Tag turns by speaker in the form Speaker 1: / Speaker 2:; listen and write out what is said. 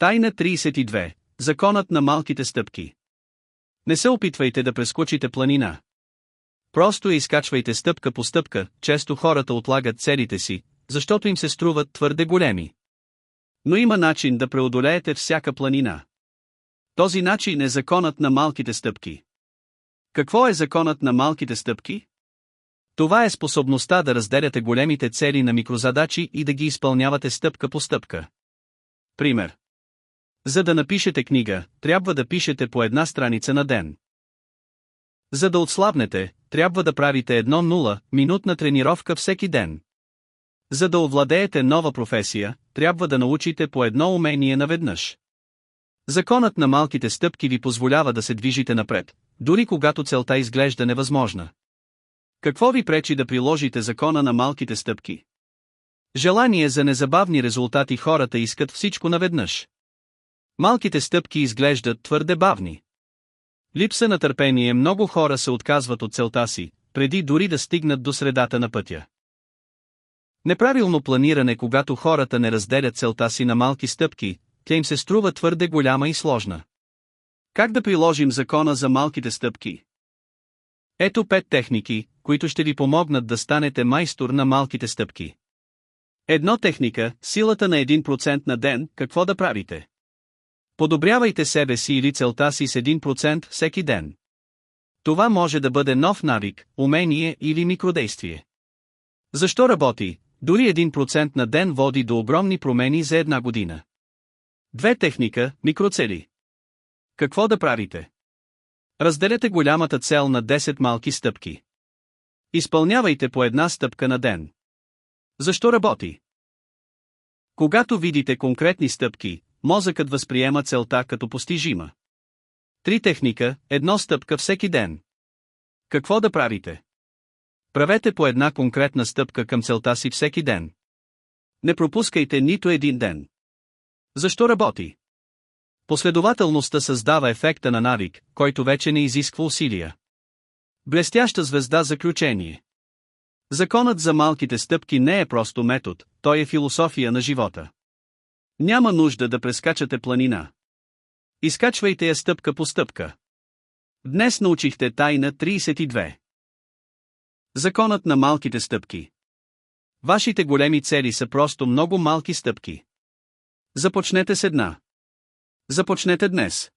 Speaker 1: Тайна 32. Законът на малките стъпки. Не се опитвайте да прескочите планина. Просто я изкачвайте стъпка по стъпка. Често хората отлагат целите си, защото им се струват твърде големи. Но има начин да преодолеете всяка планина. Този начин е законът на малките стъпки. Какво е законът на малките стъпки? Това е способността да разделяте големите цели на микрозадачи и да ги изпълнявате стъпка по стъпка. Пример. За да напишете книга, трябва да пишете по една страница на ден. За да отслабнете, трябва да правите 1-0-минутна тренировка всеки ден. За да овладеете нова професия, трябва да научите по едно умение наведнъж. Законът на малките стъпки ви позволява да се движите напред, дори когато целта изглежда невъзможна. Какво ви пречи да приложите закона на малките стъпки? Желание за незабавни резултати. Хората искат всичко наведнъж. Малките стъпки изглеждат твърде бавни. Липса на търпение. Много хора се отказват от целта си, преди дори да стигнат до средата на пътя. Неправилно планиране. Когато хората не разделят целта си на малки стъпки, тя им се струва твърде голяма и сложна. Как да приложим закона за малките стъпки? Ето 5 техники, които ще ви помогнат да станете майстор на малките стъпки. Едно техника, силата на 1% на ден. Какво да правите? Подобрявайте себе си или целта си с 1% всеки ден. Това може да бъде нов навик, умение или микродействие. Защо работи? Дори 1% на ден води до огромни промени за една година. Две техника, микроцели. Какво да правите? Разделете голямата цел на 10 малки стъпки. Изпълнявайте по една стъпка на ден. Защо работи? Когато видите конкретни стъпки, мозъкът възприема целта като постижима. Три техника, едно стъпка всеки ден. Какво да правите? Правете по една конкретна стъпка към целта си всеки ден. Не пропускайте нито един ден. Защо работи? Последователността създава ефекта на навик, който вече не изисква усилия. Блестяща звезда. Заключение. Законът за малките стъпки не е просто метод, той е философия на живота. Няма нужда да прескачате планина. Изкачвайте я стъпка по стъпка. Днес научихте тайна 32. Законът на малките стъпки. Вашите големи цели са просто много малки стъпки. Започнете с една. Започнете днес.